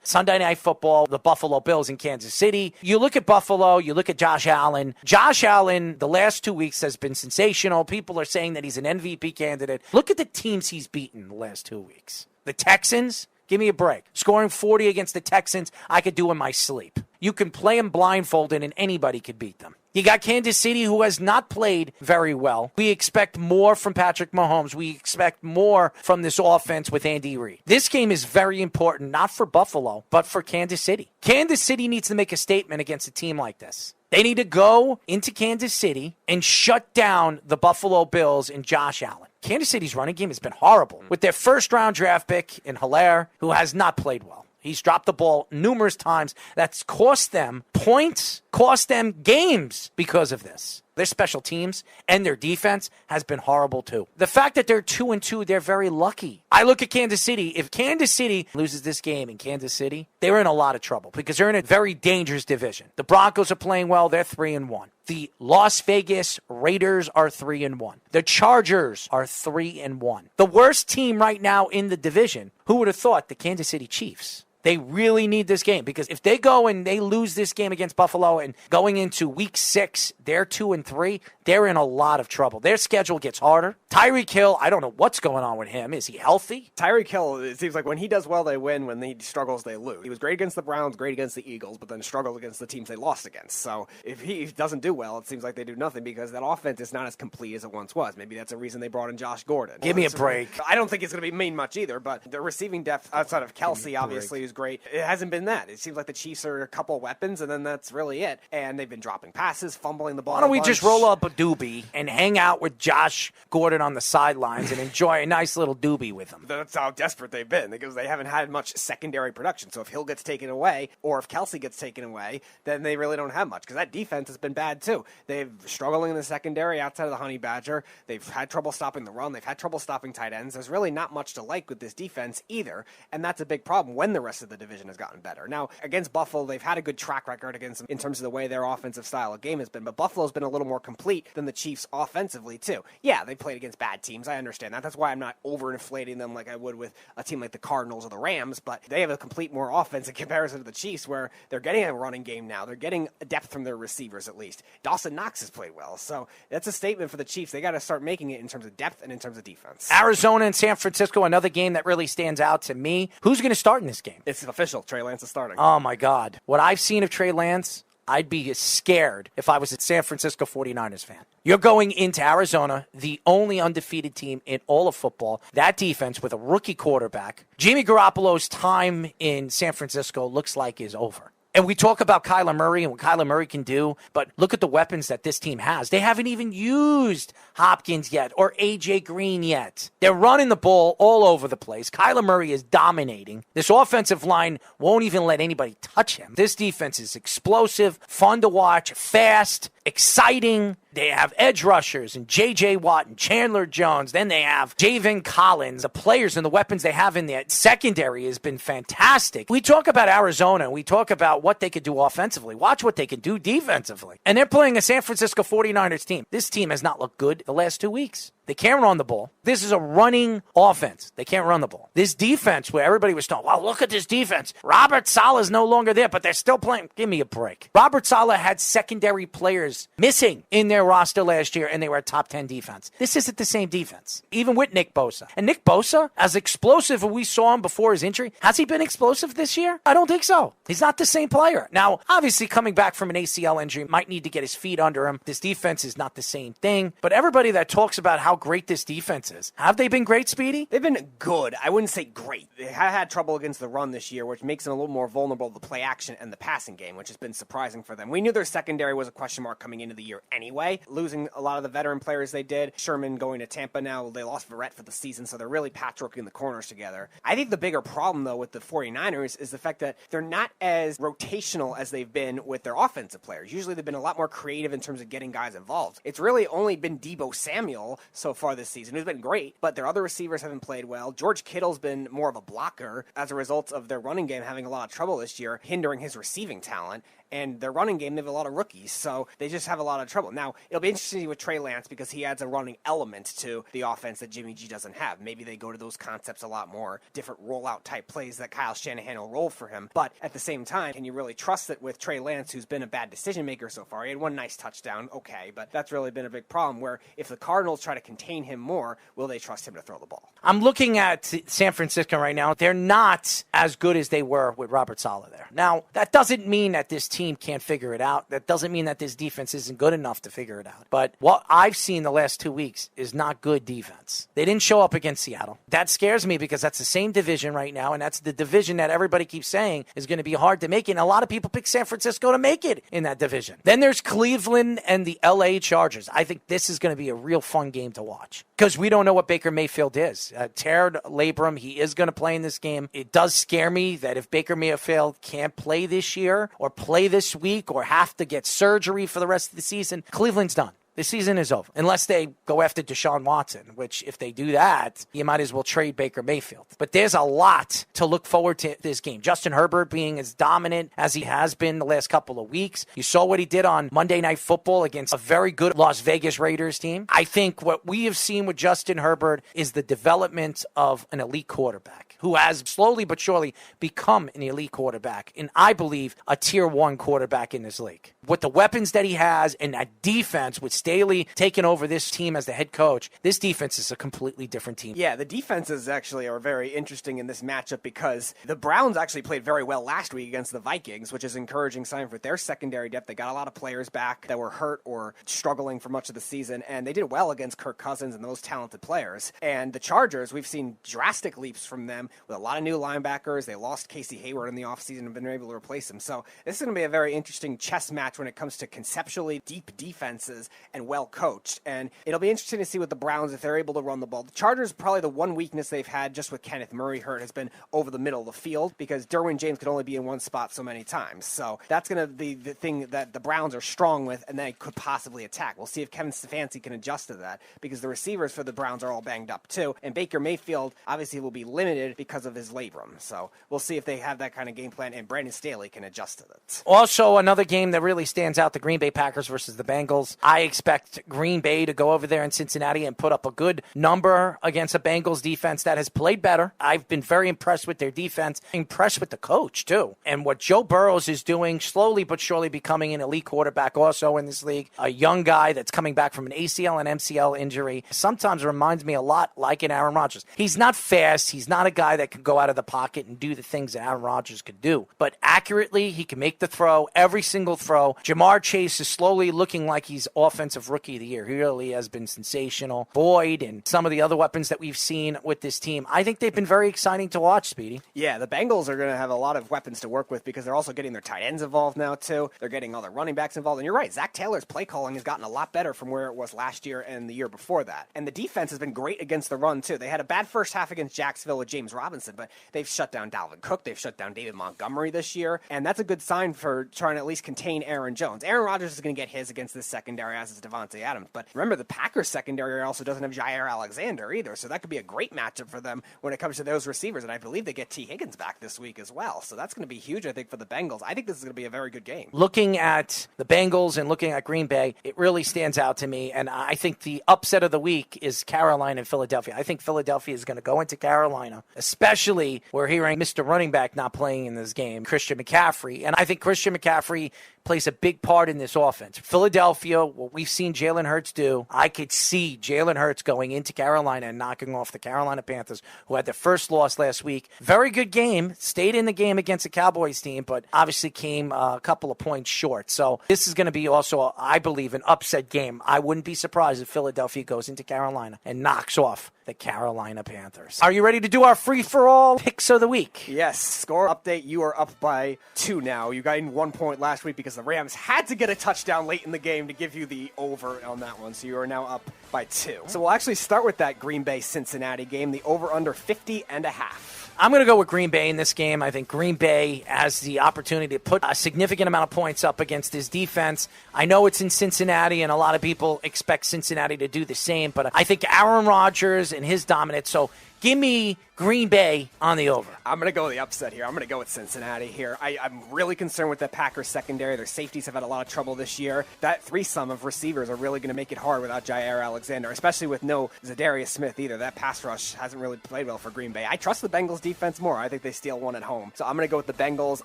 Sunday Night Football, the Buffalo Bills in Kansas City. You look at Buffalo, you look at Josh Allen. Josh Allen, the last 2 weeks has been sensational. People are saying that he's an MVP candidate. Look at the teams he's beaten the last 2 weeks. The Texans, give me a break. Scoring 40 against the Texans, I could do in my sleep. You can play them blindfolded and anybody could beat them. You got Kansas City, who has not played very well. We expect more from Patrick Mahomes. We expect more from this offense with Andy Reid. This game is very important, not for Buffalo, but for Kansas City. Kansas City needs to make a statement against a team like this. They need to go into Kansas City and shut down the Buffalo Bills and Josh Allen. Kansas City's running game has been horrible with their first-round draft pick in Helaire, who has not played well. He's dropped the ball numerous times. That's cost them points, cost them games because of this. Their special teams and their defense has been horrible too. The fact that they're 2-2, they're very lucky. I look at Kansas City. If Kansas City loses this game in Kansas City, they're in a lot of trouble because they're in a very dangerous division. The Broncos are playing well. They're 3-1. The Las Vegas Raiders are 3-1. The Chargers are 3-1. The worst team right now in the division, who would have thought? The Kansas City Chiefs. They really need this game because if they go and they lose this game against Buffalo and going into week 6, they're 2-3, they're in a lot of trouble. Their schedule gets harder. Tyreek Hill, I don't know what's going on with him. Is he healthy? Tyreek Hill, it seems like when he does well, they win. When he struggles, they lose. He was great against the Browns, great against the Eagles, but then struggled against the teams they lost against. So if he doesn't do well, it seems like they do nothing because that offense is not as complete as it once was. Maybe that's a reason they brought in Josh Gordon. Give me a break. I don't think it's going to mean much either, but the receiving depth outside of Kelsey, obviously, is great. It hasn't been that. It seems like the Chiefs are a couple weapons, and then that's really it. And they've been dropping passes, fumbling the ball. Why don't we just roll up a doobie and hang out with Josh Gordon on the sidelines and enjoy a nice little doobie with him? That's how desperate they've been because they haven't had much secondary production. So if Hill gets taken away or if Kelsey gets taken away, then they really don't have much because that defense has been bad too. They've struggling in the secondary outside of the Honey Badger. They've had trouble stopping the run. They've had trouble stopping tight ends. There's really not much to like with this defense either, and that's a big problem when the rest of the division has gotten better. Now, against Buffalo, they've had a good track record against them in terms of the way their offensive style of game has been, but Buffalo's been a little more complete than the Chiefs offensively too. Yeah, they played against bad teams. I understand that. That's why I'm not overinflating them like I would with a team like the Cardinals or the Rams, but they have a complete more offense in comparison to the Chiefs where they're getting a running game now. They're getting depth from their receivers at least. Dawson Knox has played well, so that's a statement for the Chiefs. They got to start making it in terms of depth and in terms of defense. Arizona and San Francisco, another game that really stands out to me. Who's going to start in this game? It's official. Trey Lance is starting. Oh, my God. What I've seen of Trey Lance, I'd be scared if I was a San Francisco 49ers fan. You're going into Arizona, the only undefeated team in all of football. That defense with a rookie quarterback. Jimmy Garoppolo's time in San Francisco looks like is over. And we talk about Kyler Murray and what Kyler Murray can do, but look at the weapons that this team has. They haven't even used Hopkins yet or A.J. Green yet. They're running the ball all over the place. Kyler Murray is dominating. This offensive line won't even let anybody touch him. This defense is explosive, fun to watch, fast, exciting. They have edge rushers and J.J. Watt and Chandler Jones. Then they have Javen Collins. The players and the weapons they have in their secondary has been fantastic. We talk about Arizona. We talk about what they could do offensively. Watch what they can do defensively. And they're playing a San Francisco 49ers team. This team has not looked good the last 2 weeks. They can't run the ball. This is a running offense. They can't run the ball. This defense, where everybody was talking, wow, look at this defense. Robert Saleh's no longer there, but they're still playing. Give me a break. Robert Saleh had secondary players missing in their roster last year, and they were a top 10 defense. This isn't the same defense, even with Nick Bosa. And Nick Bosa, as explosive as we saw him before his injury, has he been explosive this year? I don't think so. He's not the same player. Now, obviously, coming back from an ACL injury might need to get his feet under him. This defense is not the same thing. But everybody that talks about how great this defense is, have they been great, Speedy? They've been good. I wouldn't say great. They have had trouble against the run this year, which makes them a little more vulnerable to the play action and the passing game, which has been surprising for them. We knew their secondary was a question mark coming into the year anyway, losing a lot of the veteran players they did. Sherman going to Tampa now. They lost Verrett for the season, so they're really patchworking the corners together. I think the bigger problem, though, with the 49ers is the fact that they're not as rotational as they've been with their offensive players. Usually they've been a lot more creative in terms of getting guys involved. It's really only been Deebo Samuel so so far this season, who's been great, but their other receivers haven't played well. George Kittle's been more of a blocker as a result of their running game having a lot of trouble this year, hindering his receiving talent. And their running game, they have a lot of rookies, so they just have a lot of trouble. Now, it'll be interesting with Trey Lance because he adds a running element to the offense that Jimmy G doesn't have. Maybe they go to those concepts a lot more, different rollout type plays that Kyle Shanahan will roll for him. But at the same time, can you really trust it with Trey Lance, who's been a bad decision maker so far? He had one nice touchdown, okay, but that's really been a big problem where if the Cardinals try to contain him more, will they trust him to throw the ball? I'm looking at San Francisco right now. They're not as good as they were with Robert Saleh there. Now, that doesn't mean that this team can't figure it out. That doesn't mean that this defense isn't good enough to figure it out. But what I've seen the last 2 weeks is not good defense. They didn't show up against Seattle. That scares me because that's the same division right now, and that's the division that everybody keeps saying is going to be hard to make it. And a lot of people pick San Francisco to make it in that division. Then there's Cleveland and the LA Chargers. I think this is going to be a real fun game to watch because we don't know what Baker Mayfield is. Teared labrum, he is going to play in this game. It does scare me that if Baker Mayfield can't play this year or play this week or have to get surgery for the rest of the season, Cleveland's done. The season is over. Unless they go after Deshaun Watson, which if they do that, you might as well trade Baker Mayfield. But there's a lot to look forward to this game. Justin Herbert being as dominant as he has been the last couple of weeks. You saw what he did on Monday Night Football against a very good Las Vegas Raiders team. I think what we have seen with Justin Herbert is the development of an elite quarterback who has slowly but surely become an elite quarterback. And I believe a tier 1 quarterback in this league. With the weapons that he has and that defense with Staley taking over this team as the head coach, this defense is a completely different team. Yeah, the defenses actually are very interesting in this matchup because the Browns actually played very well last week against the Vikings, which is an encouraging sign for their secondary depth. They got a lot of players back that were hurt or struggling for much of the season, and they did well against Kirk Cousins and those talented players. And the Chargers, we've seen drastic leaps from them with a lot of new linebackers. They lost Casey Hayward in the offseason and been able to replace him. So this is going to be a very interesting chess match when it comes to conceptually deep defenses and well coached. And it'll be interesting to see with the Browns if they're able to run the ball. The Chargers, probably the one weakness they've had just with Kenneth Murray hurt has been over the middle of the field because Derwin James could only be in one spot so many times. So that's going to be the thing that the Browns are strong with and they could possibly attack. We'll see if Kevin Stefanski can adjust to that because the receivers for the Browns are all banged up too. And Baker Mayfield obviously will be limited because of his labrum. So we'll see if they have that kind of game plan and Brandon Staley can adjust to it. Also, another game that really stands out, the Green Bay Packers versus the Bengals. I expect Green Bay to go over there in Cincinnati and put up a good number against a Bengals defense that has played better. I've been very impressed with their defense, impressed with the coach too. And what Joe Burrows is doing, slowly but surely becoming an elite quarterback also in this league. A young guy that's coming back from an ACL and MCL injury. Sometimes reminds me a lot like an Aaron Rodgers. He's not fast. He's not a guy that can go out of the pocket and do the things that Aaron Rodgers could do. But accurately, he can make the throw, every single throw. Jamar Chase is slowly looking like he's offensive rookie of the year. He really has been sensational. Boyd and some of the other weapons that we've seen with this team, I think they've been very exciting to watch, Speedy. Yeah, the Bengals are going to have a lot of weapons to work with because they're also getting their tight ends involved now too. They're getting all their running backs involved. And you're right, Zach Taylor's play calling has gotten a lot better from where it was last year and the year before that. And the defense has been great against the run too. They had a bad first half against Jacksonville with James Robinson, but they've shut down Dalvin Cook. They've shut down David Montgomery this year. And that's a good sign for trying to at least contain Aaron Jones. Aaron Rodgers is going to get his against this secondary, as is Devontae Adams. But remember, the Packers secondary also doesn't have Jaire Alexander either, so that could be a great matchup for them when it comes to those receivers. And I believe they get T. Higgins back this week as well. So that's going to be huge, I think, for the Bengals. I think this is going to be a very good game. Looking at the Bengals and looking at Green Bay, it really stands out to me. And I think the upset of the week is Carolina and Philadelphia. I think Philadelphia is going to go into Carolina, especially we're hearing Mr. Running Back not playing in this game, Christian McCaffrey. And I think Christian McCaffrey plays a big part in this offense. Philadelphia, what we've seen Jalen Hurts do, I could see Jalen Hurts going into Carolina and knocking off the Carolina Panthers, who had their first loss last week. Very good game. Stayed in the game against the Cowboys team, but obviously came a couple of points short. So this is going to be also, I believe, an upset game. I wouldn't be surprised if Philadelphia goes into Carolina and knocks off the Carolina Panthers. Are you ready to do our free-for-all picks of the week? Yes. Score update. You are up by 2 now. You got in 1 point last week because the Rams had to get a touchdown late in the game to give you the over on that one. So you are now up by 2. So we'll actually start with that Green Bay-Cincinnati game, the over-under 50.5. I'm going to go with Green Bay in this game. I think Green Bay has the opportunity to put a significant amount of points up against his defense. I know it's in Cincinnati, and a lot of people expect Cincinnati to do the same, but I think Aaron Rodgers and his dominance, so give me Green Bay on the over. I'm going to go with the upset here. I'm going to go with Cincinnati here. I'm really concerned with the Packers secondary. Their safeties have had a lot of trouble this year. That threesome of receivers are really going to make it hard without Jaire Alexander, especially with no Zadarius Smith either. That pass rush hasn't really played well for Green Bay. I trust the Bengals defense more. I think they steal one at home. So I'm going to go with the Bengals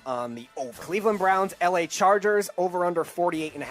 on the over. Cleveland Browns, LA Chargers, over under 48.5.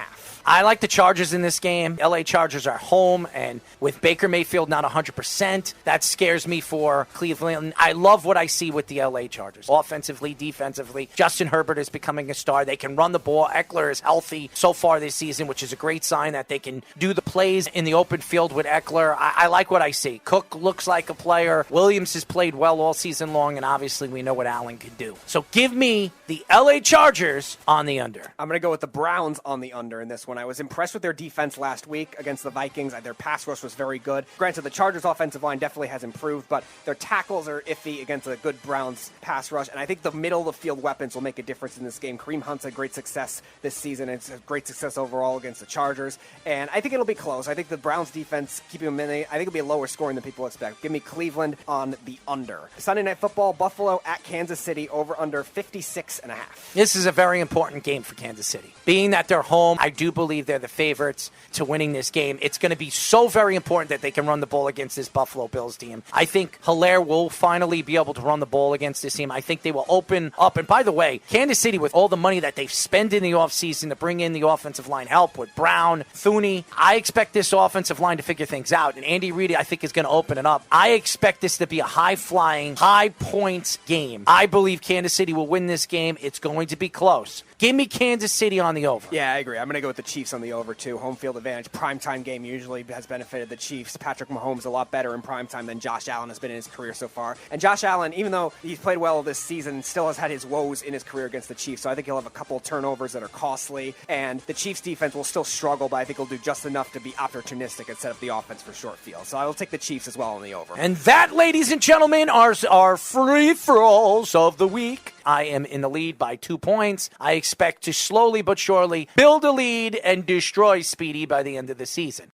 I like the Chargers in this game. LA Chargers are home, and with Baker Mayfield not 100%, that scares me for Cleveland. I love what I see with the LA Chargers. Offensively, defensively, Justin Herbert is becoming a star. They can run the ball. Eckler is healthy so far this season, which is a great sign that they can do the plays in the open field with Eckler. I like what I see. Cook looks like a player. Williams has played well all season long, and obviously we know what Allen can do. So give me the LA Chargers on the under. I'm going to go with the Browns on the under in this one. I was impressed with their defense last week against the Vikings. Their pass rush was very good. Granted, the Chargers' offensive line definitely has improved, but their tackles are iffy against a good Browns pass rush, and I think the middle of the field weapons will make a difference in this game. Kareem Hunt's had great success this season, and it's a great success overall against the Chargers, and I think it'll be close. I think the Browns defense, keeping them in, I think it'll be a lower scoring than people expect. Give me Cleveland on the under. Sunday Night Football, Buffalo at Kansas City, over under 56.5. This is a very important game for Kansas City. Being that they're home, I do believe they're the favorites to winning this game. It's going to be so very important that they can run the ball against this Buffalo Bills team. I think Helaire will finally be able to run the ball against this team. I think they will open up. And by the way, Kansas City, with all the money that they've spent in the offseason to bring in the offensive line help with Brown, Thuney, I expect this offensive line to figure things out. And Andy Reid, I think, is going to open it up. I expect this to be a high-flying, high-points game. I believe Kansas City will win this game. It's going to be close. Give me Kansas City on the over. Yeah, I agree. I'm going to go with the Chiefs on the over, too. Home field advantage. Primetime game usually has benefited the Chiefs. Patrick Mahomes a lot better in primetime than Josh Allen has been in his career so far. And Josh Allen, even though he's played well this season, still has had his woes in his career against the Chiefs. So I think he'll have a couple of turnovers that are costly. And the Chiefs defense will still struggle, but I think he'll do just enough to be opportunistic and set up the offense for short field. So I will take the Chiefs as well on the over. And that, ladies and gentlemen, are our free-for-alls of the week. I am in the lead by 2 points. I expect to slowly but surely build a lead and destroy Speedy by the end of the season.